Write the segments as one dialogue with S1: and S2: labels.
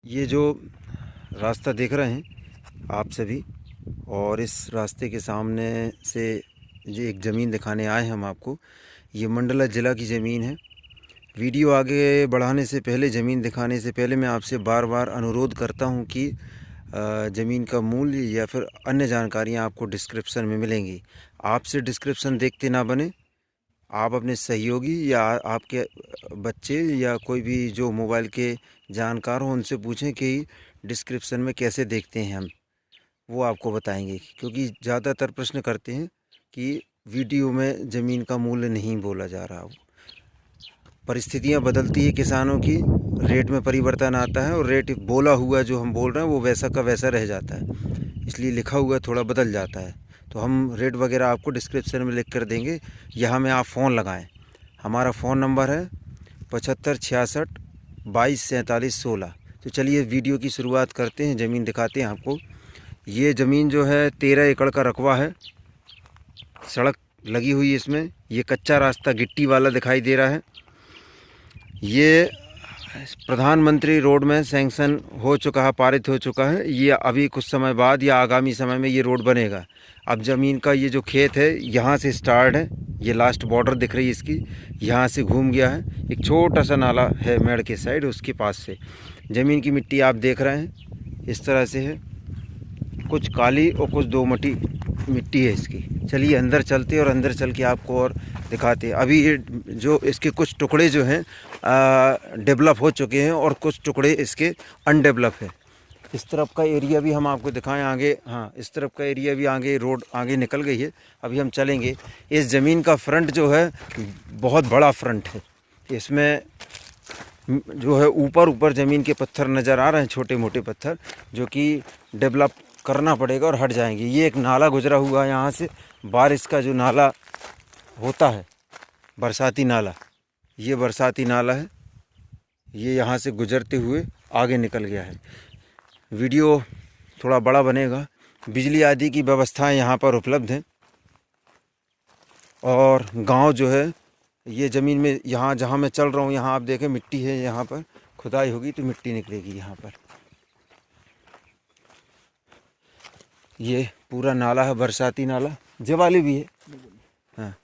S1: ये जो रास्ता देख रहे हैं आप सभी, और इस रास्ते के सामने से ये एक ज़मीन दिखाने आए हैं हम आपको। ये मंडला ज़िला की ज़मीन है। वीडियो आगे बढ़ाने से पहले, ज़मीन दिखाने से पहले मैं आपसे बार बार अनुरोध करता हूँ कि ज़मीन का मूल्य या फिर अन्य जानकारियाँ आपको डिस्क्रिप्शन में मिलेंगी। आपसे डिस्क्रिप्शन देखते ना बने। आप अपने सहयोगी या आपके बच्चे या कोई भी जो मोबाइल के जानकार हो उनसे पूछें कि डिस्क्रिप्शन में कैसे देखते हैं हम, वो आपको बताएंगे। क्योंकि ज़्यादातर प्रश्न करते हैं कि वीडियो में ज़मीन का मूल्य नहीं बोला जा रहा हो। परिस्थितियां बदलती है किसानों की, रेट में परिवर्तन आता है और रेट बोला हुआ जो हम बोल रहे हैं वो वैसा का वैसा रह जाता है, इसलिए लिखा हुआ थोड़ा बदल जाता है। तो हम रेट वगैरह आपको डिस्क्रिप्शन में लिख कर देंगे, यहाँ में आप फ़ोन लगाएं। हमारा फ़ोन नंबर है 75 66 22 47 16। तो चलिए वीडियो की शुरुआत करते हैं, ज़मीन दिखाते हैं आपको। ये ज़मीन जो है 13 एकड़ का रकबा है। सड़क लगी हुई है इसमें। ये कच्चा रास्ता गिट्टी वाला दिखाई दे रहा है। ये प्रधानमंत्री रोड में सैंक्शन हो चुका है, पारित हो चुका है। ये अभी कुछ समय बाद या आगामी समय में ये रोड बनेगा। अब ज़मीन का ये जो खेत है यहाँ से स्टार्ट है, ये लास्ट बॉर्डर दिख रही है इसकी, यहाँ से घूम गया है। एक छोटा सा नाला है मेड़ के साइड, उसके पास से ज़मीन की मिट्टी आप देख रहे हैं इस तरह से है, कुछ काली और कुछ दोमटी मिट्टी है इसकी। चलिए अंदर चलते और अंदर चल के आपको और दिखाते हैं। अभी ये जो इसके कुछ टुकड़े जो हैं डेवलप हो चुके हैं और कुछ टुकड़े इसके अनडेवलप है। इस तरफ का एरिया भी हम आपको दिखाएं आगे। हाँ, इस तरफ का एरिया भी आगे, रोड आगे निकल गई है। अभी हम चलेंगे। इस ज़मीन का फ्रंट जो है बहुत बड़ा फ्रंट है। इसमें जो है ऊपर ज़मीन के पत्थर नज़र आ रहे हैं, छोटे मोटे पत्थर, जो कि डेवलप करना पड़ेगा और हट जाएंगे। ये एक नाला गुजरा हुआ है यहाँ से, बारिश का जो नाला होता है, बरसाती नाला, ये बरसाती नाला है। ये यहाँ से गुजरते हुए आगे निकल गया है। वीडियो थोड़ा बड़ा बनेगा। बिजली आदि की व्यवस्थाएं यहाँ पर उपलब्ध हैं। और गांव जो है ये ज़मीन में, यहाँ जहाँ मैं चल रहा हूँ, यहाँ आप देखें मिट्टी है, यहाँ पर खुदाई होगी तो मिट्टी निकलेगी यहाँ पर। ये पूरा नाला है, बरसाती नाला, जवाली भी है। हाँ,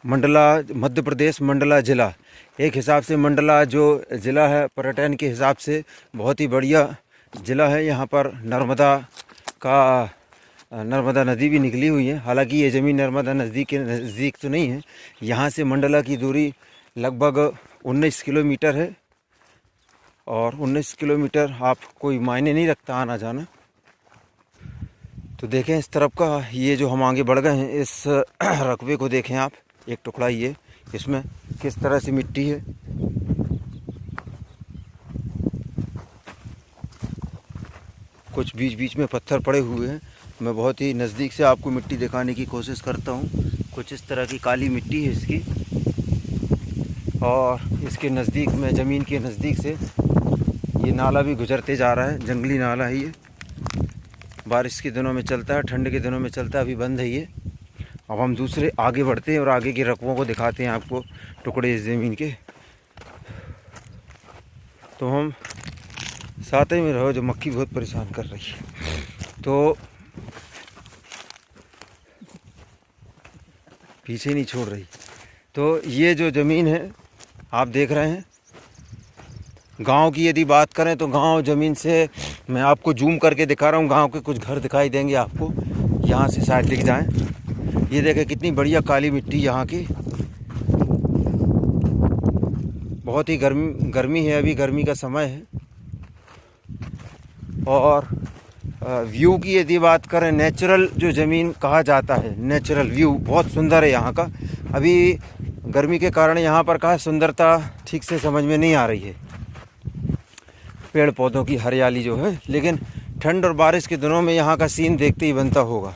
S1: मंडला, मध्य प्रदेश मंडला ज़िला। एक हिसाब से मंडला जो ज़िला है पर्यटन के हिसाब से बहुत ही बढ़िया ज़िला है। यहाँ पर नर्मदा नदी भी निकली हुई है। हालांकि ये ज़मीन नर्मदा नदी के नज़दीक तो नहीं है। यहाँ से मंडला की दूरी लगभग 19 किलोमीटर है, और 19 किलोमीटर आप कोई मायने नहीं रखता आना जाना। तो देखें इस तरफ का, ये जो हम आगे बढ़ गए हैं, इस रकबे को देखें आप, एक टुकड़ा ये, इसमें किस तरह से मिट्टी है। कुछ बीच बीच में पत्थर पड़े हुए हैं। मैं बहुत ही नज़दीक से आपको मिट्टी दिखाने की कोशिश करता हूँ। कुछ इस तरह की काली मिट्टी है इसकी, और इसके नज़दीक में, ज़मीन के नज़दीक से ये नाला भी गुजरते जा रहा है। जंगली नाला है ये, बारिश के दिनों में चलता है, ठंड के दिनों में चलता है। अभी बंद है ये। अब हम दूसरे आगे बढ़ते हैं और आगे के रकबों को दिखाते हैं आपको, टुकड़े इस ज़मीन के। तो हम साथ ही में रहो, जो मक्खी बहुत परेशान कर रही है, तो पीछे नहीं छोड़ रही। तो ये जो ज़मीन है आप देख रहे हैं, गांव की यदि बात करें तो गांव ज़मीन से मैं आपको जूम करके दिखा रहा हूँ। गांव के कुछ घर दिखाई देंगे आपको, यहाँ से शायद दिख जाएं। ये देखें कितनी बढ़िया काली मिट्टी यहाँ की। बहुत ही गर्मी है, अभी गर्मी का समय है। और व्यू की यदि बात करें, नेचुरल जो ज़मीन कहा जाता है, नेचुरल व्यू बहुत सुंदर है यहाँ का। अभी गर्मी के कारण यहाँ पर का सुंदरता ठीक से समझ में नहीं आ रही है, पेड़ पौधों की हरियाली जो है। लेकिन ठंड और बारिश के दिनों में यहाँ का सीन देखते ही बनता होगा।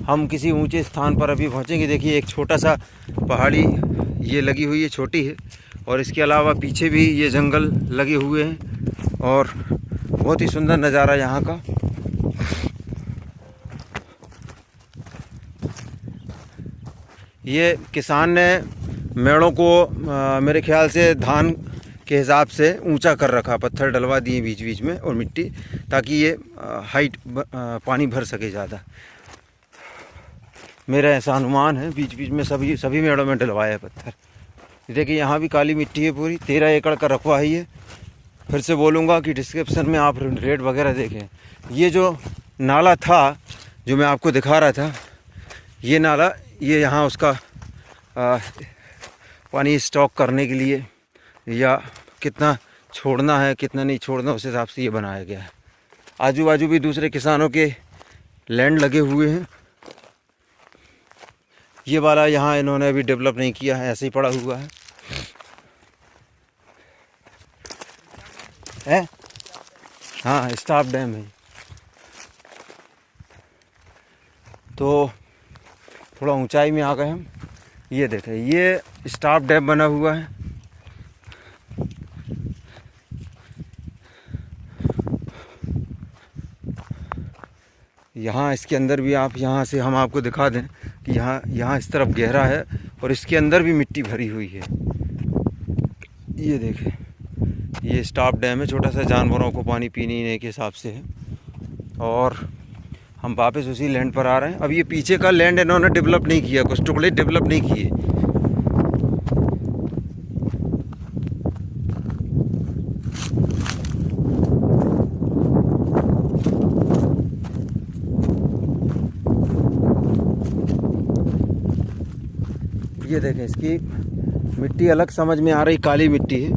S1: हम किसी ऊंचे स्थान पर अभी पहुँचेंगे। देखिए एक छोटा सा पहाड़ी ये लगी हुई है, छोटी है, और इसके अलावा पीछे भी ये जंगल लगे हुए हैं, और बहुत ही सुंदर नज़ारा यहाँ का। ये किसान ने मेड़ों को मेरे ख्याल से धान के हिसाब से ऊंचा कर रखा, पत्थर डलवा दिए बीच बीच में और मिट्टी, ताकि ये हाइट पानी भर सके ज़्यादा। मेरा ऐसा अनुमान है। बीच बीच में सभी मेड़ों में डलवाया है पत्थर। देखिए यहाँ भी काली मिट्टी है पूरी। 13 एकड़ का रकबा है ये। फिर से बोलूँगा कि डिस्क्रिप्शन में आप रेट वगैरह देखें। ये जो नाला था जो मैं आपको दिखा रहा था, ये नाला, ये यहाँ उसका पानी स्टॉक करने के लिए या कितना छोड़ना है कितना नहीं छोड़ना, उस हिसाब से ये बनाया गया है। आजू बाजू भी दूसरे किसानों के लैंड लगे हुए हैं। ये वाला यहाँ इन्होंने अभी डेवलप नहीं किया है, ऐसे ही पड़ा हुआ है? हाँ, स्टाफ डैम है। तो थोड़ा ऊंचाई में आ गए हम। ये देखें, ये स्टाफ डैम बना हुआ है। यहाँ इसके अंदर भी आप, यहाँ से हम आपको दिखा दें कि यहाँ इस तरफ गहरा है और इसके अंदर भी मिट्टी भरी हुई है। ये देखें, ये स्टाफ डैम है, छोटा सा, जानवरों को पानी पीने के हिसाब से है। और हम वापस उसी लैंड पर आ रहे हैं। अब ये पीछे का लैंड इन्होंने डेवलप नहीं किया, कुछ टुकड़े डेवलप नहीं किए। ये देखें, इसकी मिट्टी अलग समझ में आ रही, काली मिट्टी है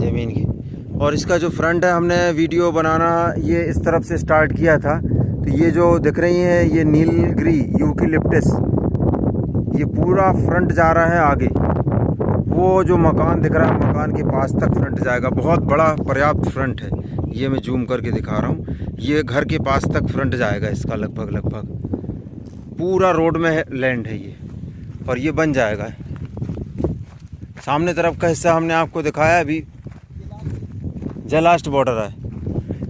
S1: ज़मीन की। और इसका जो फ्रंट है, हमने वीडियो बनाना ये इस तरफ से स्टार्ट किया था। तो ये जो दिख रही है, ये नीलगिरी यूकेलिप्टस, ये पूरा फ्रंट जा रहा है आगे। वो जो मकान दिख रहा है, मकान के पास तक फ्रंट जाएगा। बहुत बड़ा पर्याप्त फ्रंट है। ये मैं जूम करके दिखा रहा हूँ। ये घर के पास तक फ्रंट जाएगा इसका, लगभग पूरा रोड में है, लैंड है ये। और ये बन जाएगा। सामने तरफ का हिस्सा हमने आपको दिखाया अभी, जो लास्ट बॉर्डर है,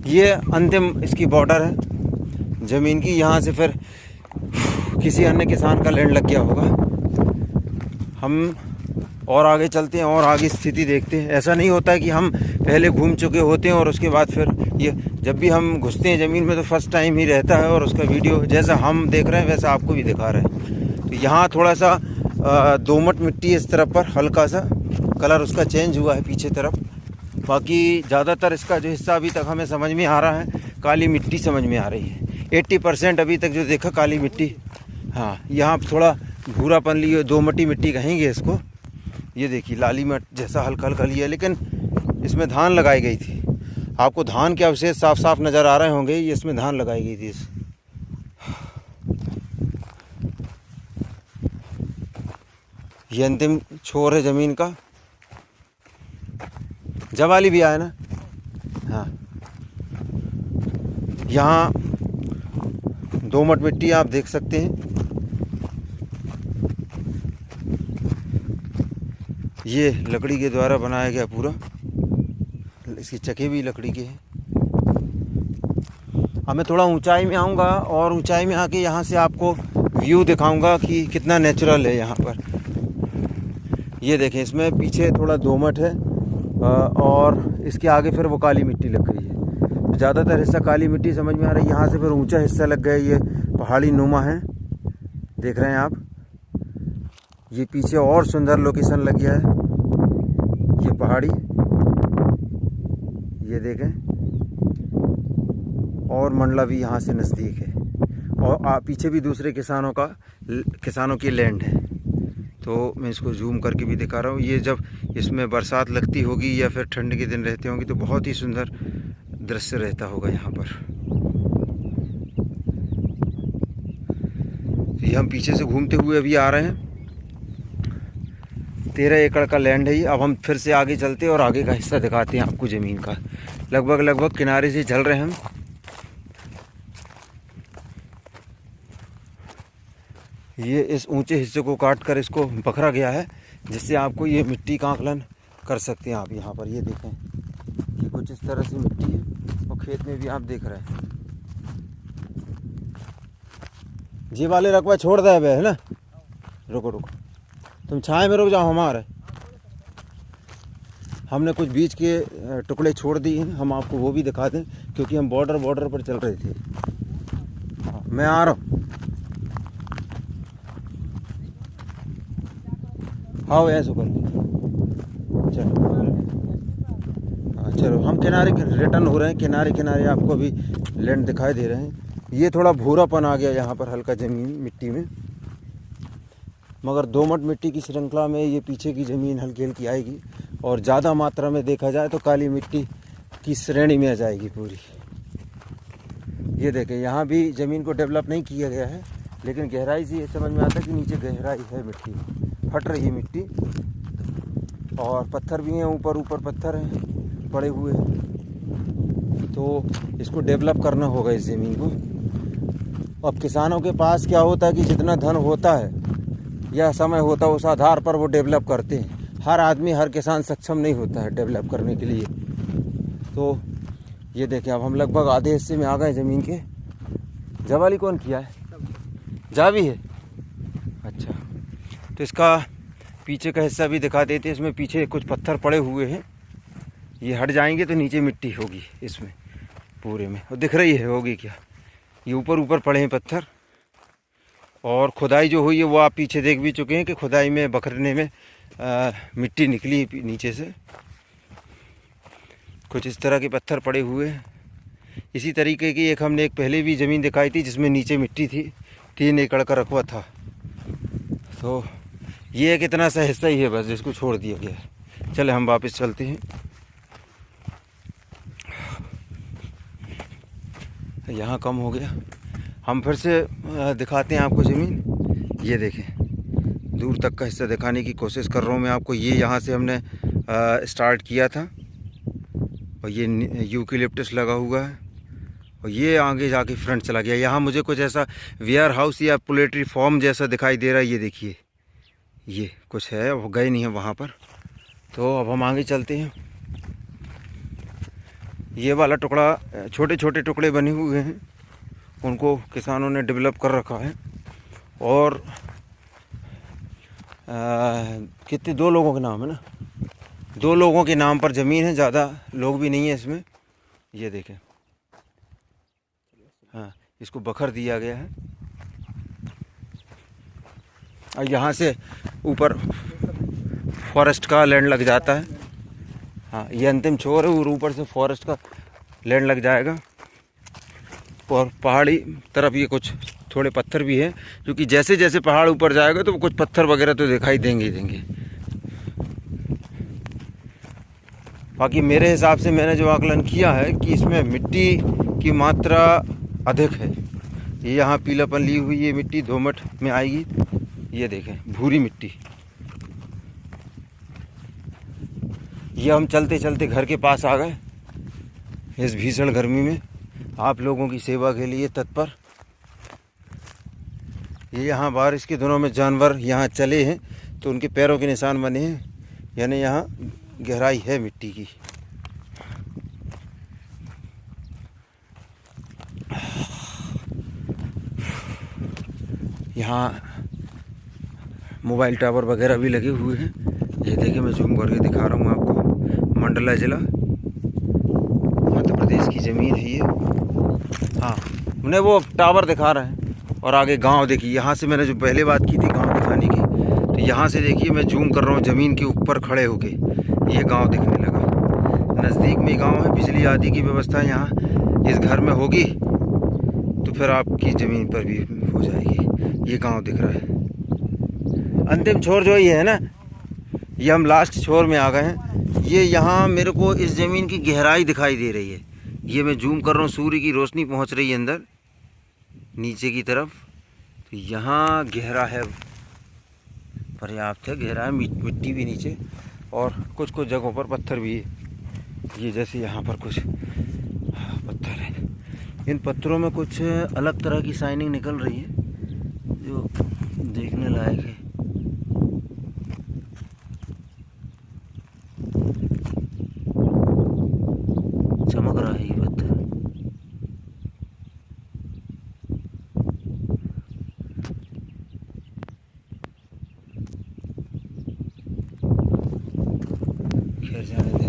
S1: ये अंतिम इसकी बॉर्डर है ज़मीन की। यहाँ से फिर किसी अन्य किसान का लैंड लग गया होगा। हम और आगे चलते हैं और आगे स्थिति देखते हैं। ऐसा नहीं होता है कि हम पहले घूम चुके होते हैं और उसके बाद फिर ये, जब भी हम घुसते हैं ज़मीन में तो फर्स्ट टाइम ही रहता है। और उसका वीडियो जैसा हम देख रहे हैं वैसा आपको भी दिखा रहे हैं। तो यहाँ थोड़ा सा दोमट मिट्टी है इस तरफ पर, हल्का सा कलर उसका चेंज हुआ है पीछे तरफ। बाकी ज़्यादातर इसका जो हिस्सा अभी तक हमें समझ में आ रहा है, काली मिट्टी समझ में आ रही है। 80% अभी तक जो देखा काली मिट्टी। हाँ, यहाँ थोड़ा भूरापन लिए, दोमटी मिट्टी कहेंगे इसको। ये देखिए, लाली मट जैसा हल्का हल्का लिया, लेकिन इसमें धान लगाई गई थी। आपको धान के अवशेष साफ साफ नज़र आ रहे होंगे। ये इसमें धान लगाई गई थी। ये अंतिम छोर है ज़मीन का। जवाली भी आया ना। हाँ, यहाँ दोमट मिट्टी आप देख सकते हैं। ये लकड़ी के द्वारा बनाया गया पूरा, इसकी चके भी लकड़ी के हैं। अब मैं थोड़ा ऊंचाई में आऊँगा और ऊंचाई में आके यहाँ से आपको व्यू दिखाऊंगा कि कितना नेचुरल है यहाँ पर। ये देखें, इसमें पीछे थोड़ा दोमट है और इसके आगे फिर वो काली मिट्टी लग गई है। ज़्यादातर हिस्सा काली मिट्टी समझ में आ रही है। यहाँ से फिर ऊंचा हिस्सा लग गया। ये पहाड़ी नुमा है, देख रहे हैं आप। ये पीछे और सुंदर लोकेशन लग गया है, ये पहाड़ी, ये देखें। और मंडला भी यहाँ से नज़दीक है। और पीछे भी दूसरे किसानों की लैंड है। तो मैं इसको जूम करके भी दिखा रहा हूँ। ये जब इसमें बरसात लगती होगी या फिर ठंड के दिन रहते होंगे तो बहुत ही सुंदर दृश्य रहता होगा यहाँ पर। तो ये हम पीछे से घूमते हुए अभी आ रहे हैं। 13 एकड़ का लैंड है ये। अब हम फिर से आगे चलते हैं और आगे का हिस्सा दिखाते हैं आपको ज़मीन का। लगभग किनारे से चल रहे हैं हम। ये इस ऊंचे हिस्से को काट कर इसको बखरा गया है, जिससे आपको ये मिट्टी का आकलन कर सकते हैं आप। यहाँ पर ये देखें कि कुछ इस तरह से मिट्टी है और खेत में भी आप देख रहे हैं। ये वाले रकबा छोड़ दे है ना, रुको। तुम छाए में रुक जाओ हमारे। हमने कुछ बीच के टुकड़े छोड़ दिए हैं, हम आपको वो भी दिखा दें, क्योंकि हम बॉर्डर पर चल रहे थे। मैं आ रहा हूँ। हाँ ऐसा कर चलो। हाँ चलो, हम किनारे रिटर्न हो रहे हैं। किनारे किनारे आपको अभी लैंड दिखाई दे रहे हैं। ये थोड़ा भूरापन आ गया यहाँ पर हल्का ज़मीन मिट्टी में, मगर दोमट मिट्टी की श्रृंखला में ये पीछे की ज़मीन हल्की हल्की आएगी, और ज़्यादा मात्रा में देखा जाए तो काली मिट्टी की श्रेणी में आ जाएगी पूरी। ये देखें, यहाँ भी ज़मीन को डेवलप नहीं किया गया है, लेकिन गहराई से ये समझ में आता है कि नीचे गहराई है मिट्टी में, फट रही है मिट्टी, और पत्थर भी हैं ऊपर पत्थर हैं पड़े हुए हैं। तो इसको डेवलप करना होगा इस ज़मीन को। अब किसानों के पास क्या होता है कि जितना धन होता है या समय होता है उस आधार पर वो डेवलप करते हैं। हर आदमी, हर किसान सक्षम नहीं होता है डेवलप करने के लिए। तो ये देखें, अब हम लगभग आधे हिस्से में आ गए ज़मीन के। जवाली कौन किया है? जा भी है। अच्छा, तो इसका पीछे का हिस्सा भी दिखा देते हैं। इसमें पीछे कुछ पत्थर पड़े हुए हैं, ये हट जाएंगे तो नीचे मिट्टी होगी इसमें पूरे में, और दिख रही है होगी क्या, ये ऊपर पड़े हैं पत्थर। और खुदाई जो हुई है वो आप पीछे देख भी चुके हैं कि खुदाई में बखरने में मिट्टी निकली है नीचे से। कुछ इस तरह के पत्थर पड़े हुए हैं। इसी तरीके की हमने पहले भी ज़मीन दिखाई थी जिसमें नीचे मिट्टी थी, 3 एकड़ का रकबा था। तो ये एक इतना सा हिस्सा ही है बस जिसको छोड़ दिया गया है। चले हम वापस चलते हैं। यहाँ कम हो गया, हम फिर से दिखाते हैं आपको ज़मीन। ये देखें, दूर तक का हिस्सा दिखाने की कोशिश कर रहा हूँ मैं आपको। ये यहाँ से हमने स्टार्ट किया था, और ये यूकेलिप्टस लगा हुआ है, और ये आगे जाके फ्रंट चला गया। यहाँ मुझे कुछ ऐसा वेयर हाउस या पोल्ट्री फार्म जैसा दिखाई दे रहा है। ये देखिए, ये कुछ है, वो गए नहीं है वहाँ पर। तो अब हम आगे चलते हैं। ये वाला टुकड़ा, छोटे छोटे टुकड़े बने हुए हैं, उनको किसानों ने डेवलप कर रखा है। और कितने, 2 लोगों के नाम है ना, 2 लोगों के नाम पर ज़मीन है, ज़्यादा लोग भी नहीं है इसमें। ये देखें, हाँ, इसको बखर दिया गया है। और यहाँ से ऊपर फॉरेस्ट का लैंड लग जाता है। हाँ, ये अंतिम छोर है, और ऊपर से फॉरेस्ट का लैंड लग जाएगा। और पहाड़ी तरफ ये कुछ थोड़े पत्थर भी हैं, क्योंकि जैसे जैसे पहाड़ ऊपर जाएगा तो कुछ पत्थर वगैरह तो दिखाई देंगे। बाकी मेरे हिसाब से मैंने जो आकलन किया है कि इसमें मिट्टी की मात्रा अधिक है। ये यहाँ पीलापन ली हुई ये मिट्टी दोमट में आएगी। ये देखें, भूरी मिट्टी। ये हम चलते चलते घर के पास आ गए इस भीषण गर्मी में, आप लोगों की सेवा के लिए तत्पर। ये यहाँ बारिश के दिनों में जानवर यहाँ चले हैं तो उनके पैरों के निशान बने हैं, यानी यहाँ गहराई है मिट्टी की। यहाँ मोबाइल टावर वगैरह भी लगे हुए हैं। ये देखिए, मैं जूम करके दिखा रहा हूँ आपको। मंडला ज़िला मध्य प्रदेश की ज़मीन है ये। हाँ, उन्हें वो टावर दिखा रहे हैं, और आगे गांव देखिए। यहाँ से मैंने जो पहले बात की थी गांव दिखाने की, तो यहाँ से देखिए मैं जूम कर रहा हूँ ज़मीन के ऊपर खड़े होके, ये गांव दिखने लगा। नज़दीक में गांव है, बिजली आदि की व्यवस्था यहाँ इस घर में होगी तो फिर आपकी ज़मीन पर भी हो जाएगी। ये गांव दिख रहा है। अंतिम छोर जो ये है ना, ये हम लास्ट छोर में आ गए हैं। ये यहाँ मेरे को इस ज़मीन की गहराई दिखाई दे रही है। ये मैं जूम कर रहा हूँ, सूर्य की रोशनी पहुँच रही है अंदर नीचे की तरफ, तो यहाँ गहरा है, पर्याप्त है गहरा है। मिट्टी भी नीचे, और कुछ कुछ जगहों पर पत्थर भी है। ये जैसे यहाँ पर कुछ पत्थर है, इन पत्थरों में कुछ अलग तरह की शाइनिंग निकल रही है जो देखने लायक है। चमक रहा है ये पत्थर। खैर जाने दें।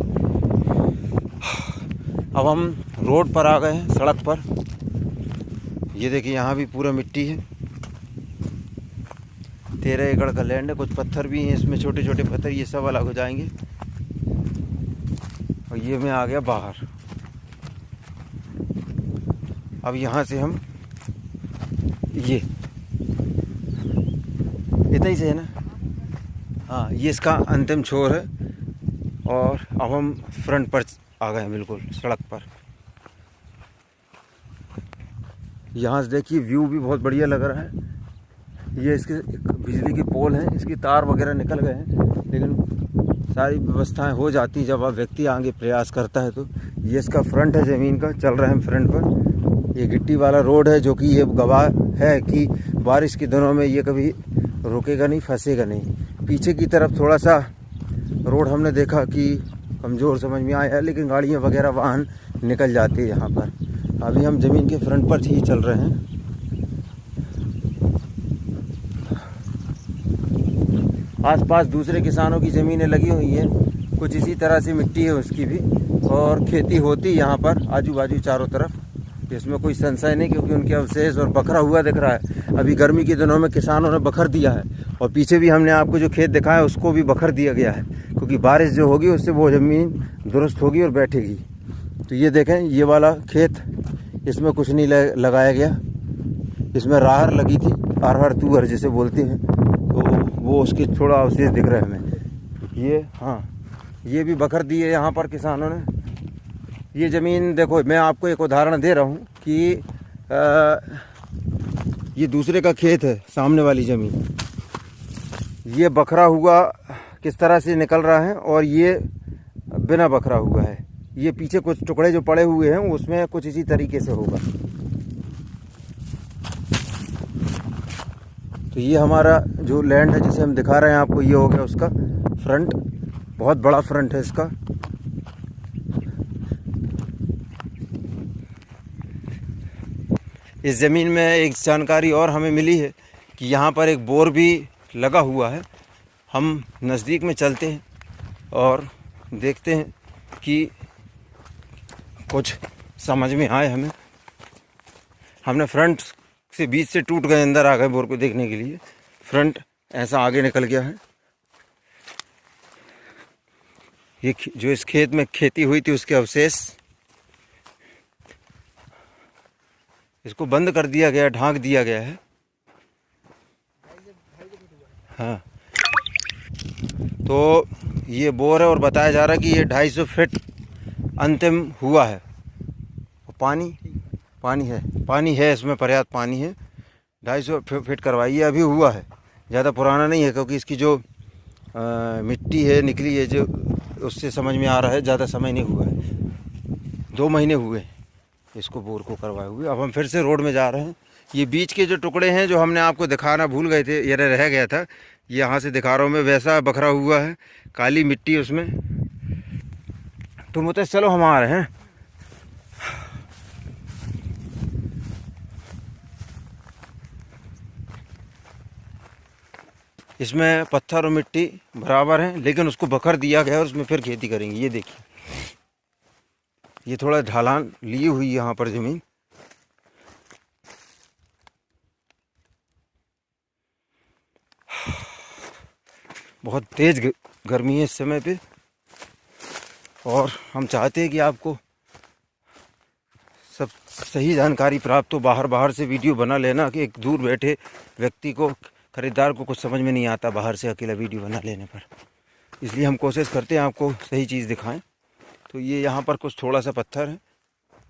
S1: अब हम रोड पर आ गए हैं, सड़क पर। ये देखिए यहाँ भी पूरा मिट्टी है। 13 एकड़ का लैंड है। कुछ पत्थर भी हैं इसमें, छोटे छोटे पत्थर, ये सब अलग हो जाएंगे। और ये मैं आ गया बाहर। अब यहाँ से हम ये इतना ही से है ना, हाँ, ये इसका अंतिम छोर है। और अब हम फ्रंट पर आ गए हैं, बिल्कुल सड़क पर। यहाँ से देखिए व्यू भी बहुत बढ़िया लग रहा है। ये इसके बिजली के पोल हैं, इसकी तार वगैरह निकल गए हैं, लेकिन सारी व्यवस्थाएं हो जाती जब आप व्यक्ति आगे प्रयास करता है तो। ये इसका फ्रंट है ज़मीन का, चल रहे हैं फ्रंट पर। ये गिट्टी वाला रोड है, जो कि ये गवाह है कि बारिश के दिनों में ये कभी रुकेगा नहीं, फंसेगा नहीं। पीछे की तरफ थोड़ा सा रोड हमने देखा कि कमज़ोर समझ में आया है, लेकिन गाड़ियाँ वगैरह वाहन निकल जाती है यहाँ पर। अभी हम ज़मीन के फ्रंट पर ही चल रहे हैं। आसपास दूसरे किसानों की ज़मीनें लगी हुई हैं, कुछ इसी तरह से मिट्टी है उसकी भी, और खेती होती यहाँ पर आजू बाजू चारों तरफ। इसमें कोई संशय नहीं, क्योंकि उनके अवशेष और बखरा हुआ दिख रहा है। अभी गर्मी के दिनों में किसानों ने बखर दिया है, और पीछे भी हमने आपको जो खेत दिखाया उसको भी बखर दिया गया है, क्योंकि बारिश जो होगी उससे वो ज़मीन दुरुस्त होगी और बैठेगी। तो ये देखें, ये वाला खेत, इसमें कुछ नहीं लगाया गया। इसमें राहर लगी थी, अरहर तुअर जिसे बोलते हैं, तो वो उसके थोड़ा अवशेष दिख रहे हैं हमें। ये हाँ, ये भी बखर दिए यहाँ पर किसानों ने। ये ज़मीन देखो, मैं आपको एक उदाहरण दे रहा हूँ कि ये दूसरे का खेत है, सामने वाली ज़मीन। ये बखरा हुआ किस तरह से निकल रहा है, और ये बिना बखरा हुआ है। ये पीछे कुछ टुकड़े जो पड़े हुए हैं उसमें कुछ इसी तरीके से होगा। तो ये हमारा जो लैंड है जिसे हम दिखा रहे हैं आपको, ये हो गया उसका फ्रंट। बहुत बड़ा फ्रंट है इसका। इस ज़मीन में एक जानकारी और हमें मिली है कि यहाँ पर एक बोर भी लगा हुआ है। हम नज़दीक में चलते हैं और देखते हैं कि कुछ समझ में आए हमें। हमने फ्रंट से बीच से टूट गए, अंदर आ गए बोर को देखने के लिए। फ्रंट ऐसा आगे निकल गया है। ये जो इस खेत में खेती हुई थी उसके अवशेष, इसको बंद कर दिया गया, ढांक दिया गया है। हाँ, तो ये बोर है और बताया जा रहा है कि ये 250 फीट अंतिम हुआ है। पानी है इसमें, पर्याप्त पानी है। 250 फीट करवाइए, अभी हुआ है, ज़्यादा पुराना नहीं है, क्योंकि इसकी जो मिट्टी है निकली है, जो उससे समझ में आ रहा है ज़्यादा समय नहीं हुआ है। 2 महीने हुए इसको बोर को करवाए हुए। अब हम फिर से रोड में जा रहे हैं। ये बीच के जो टुकड़े हैं जो हमने आपको दिखाना भूल गए थे, ये रह गया था, ये यहाँ से दिखा रहा हूँ मैं, वैसा बखरा हुआ है, काली मिट्टी उसमें। तो मुझे चलो हम आ रहे हैं। इसमें पत्थर और मिट्टी बराबर हैं, लेकिन उसको बखर दिया गया है और उसमें फिर खेती करेंगे। ये देखिए, ये थोड़ा ढलान ली हुई यहाँ पर ज़मीन। बहुत तेज़ गर्मी है इस समय पे, और हम चाहते हैं कि आपको सब सही जानकारी प्राप्त हो। बाहर से वीडियो बना लेना कि एक दूर बैठे व्यक्ति को, खरीदार को कुछ समझ में नहीं आता बाहर से अकेला वीडियो बना लेने पर। इसलिए हम कोशिश करते हैं आपको सही चीज़ दिखाएं। तो ये यहाँ पर कुछ थोड़ा सा पत्थर है,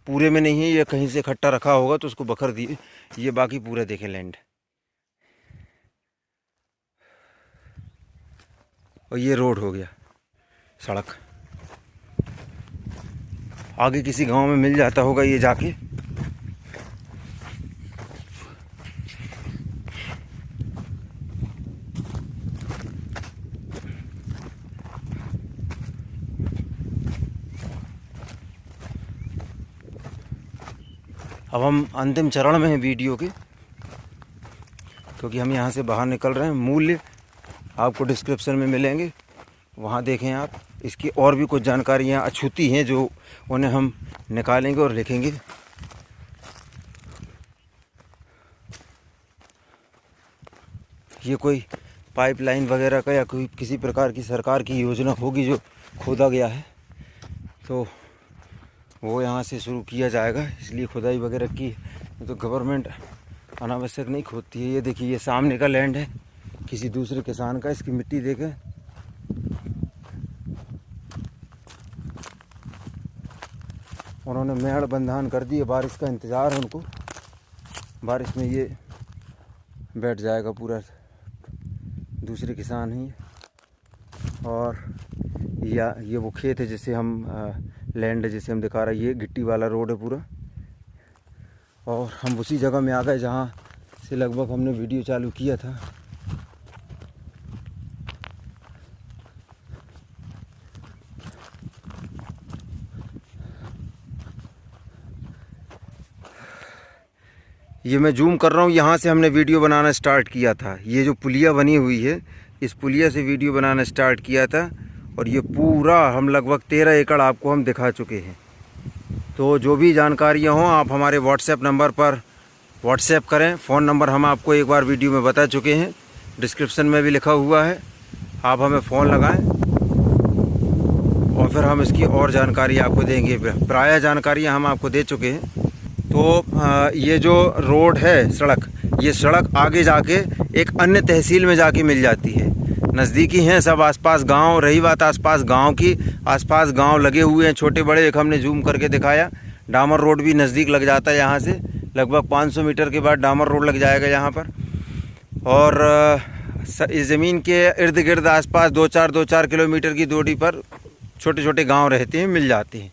S1: पूरे में नहीं है, ये कहीं से इकट्ठा रखा होगा तो उसको बखर दिए। ये बाकी पूरा देखें लैंड। और ये रोड हो गया, सड़क। आगे किसी गांव में मिल जाता होगा ये जाके। अब हम अंतिम चरण में हैं वीडियो के, क्योंकि हम यहाँ से बाहर निकल रहे हैं। मूल्य आपको डिस्क्रिप्शन में मिलेंगे, वहाँ देखें आप। इसकी और भी कुछ जानकारियाँ अछूती हैं जो उन्हें हम निकालेंगे और लिखेंगे। ये कोई पाइपलाइन वगैरह का या कोई किसी प्रकार की सरकार की योजना होगी जो खोदा गया है, तो वो यहाँ से शुरू किया जाएगा, इसलिए खुदाई वगैरह की। तो गवर्नमेंट अनावश्यक नहीं खोदती है। ये देखिए, ये सामने का लैंड है किसी दूसरे किसान का। इसकी मिट्टी देखें, उन्होंने मेड़ बंधान कर दिए। बारिश का इंतज़ार है उनको, बारिश में ये बैठ जाएगा पूरा। दूसरे किसान हैं। और या ये वो खेत है जिसे हम लैंड है जिसे हम दिखा रहे हैं। ये गिट्टी वाला रोड है पूरा, और हम उसी जगह में आ गए जहाँ से लगभग हमने वीडियो चालू किया था। ये मैं जूम कर रहा हूँ, यहाँ से हमने वीडियो बनाना स्टार्ट किया था। ये जो पुलिया बनी हुई है, इस पुलिया से वीडियो बनाना स्टार्ट किया था, और ये पूरा हम लगभग 13 एकड़ आपको हम दिखा चुके हैं। तो जो भी जानकारियाँ हों आप हमारे व्हाट्सएप नंबर पर व्हाट्सएप करें। फ़ोन नंबर हम आपको एक बार वीडियो में बता चुके हैं, डिस्क्रिप्शन में भी लिखा हुआ है। आप हमें फ़ोन लगाएं और फिर हम इसकी और जानकारी आपको देंगे। प्रायः जानकारियाँ हम आपको दे चुके हैं। तो ये जो रोड है, सड़क, ये सड़क आगे जाके एक अन्य तहसील में जाके मिल जाती है। नज़दीकी हैं सब आसपास गांव। रही बात आसपास गांव की, आसपास गांव लगे हुए हैं छोटे बड़े। एक हमने जूम करके दिखाया। डामर रोड भी नज़दीक लग जाता है यहाँ से, लगभग 500 मीटर के बाद डामर रोड लग जाएगा यहाँ पर। और इस ज़मीन के इर्द गिर्द आसपास 2-4 किलोमीटर की दूरी पर छोटे छोटे गाँव रहते हैं, मिल जाते हैं।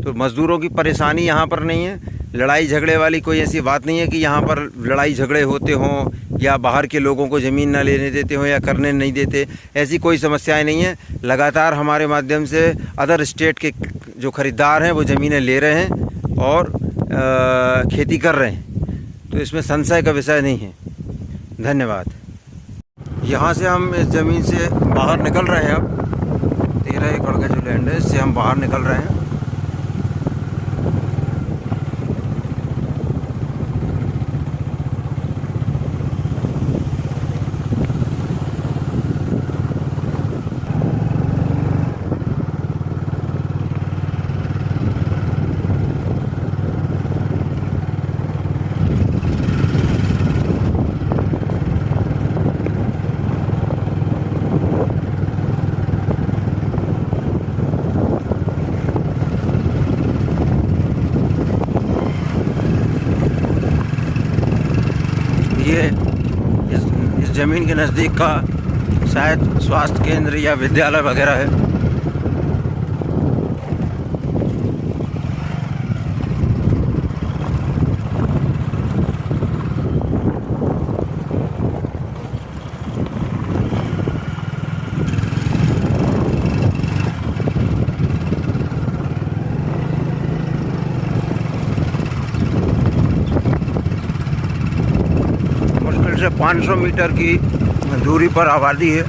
S1: तो मज़दूरों की परेशानी यहाँ पर नहीं है। लड़ाई झगड़े वाली कोई ऐसी बात नहीं है कि यहाँ पर लड़ाई झगड़े होते हों या बाहर के लोगों को ज़मीन ना लेने देते हों या करने नहीं देते, ऐसी कोई समस्याएं नहीं है। लगातार हमारे माध्यम से अदर स्टेट के जो ख़रीदार हैं वो ज़मीनें ले रहे हैं और खेती कर रहे हैं, तो इसमें संशय का विषय नहीं है। धन्यवाद। यहाँ से हम इस ज़मीन से बाहर निकल रहे हैं। अब 13 एकड़ का जो लैंड है, इससे हम बाहर निकल रहे हैं। ये इस ज़मीन के नज़दीक का शायद स्वास्थ्य केंद्र या विद्यालय वगैरह है। से 500 मीटर की दूरी पर आबादी है।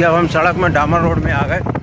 S1: अब हम सड़क में डामर रोड में आ गए।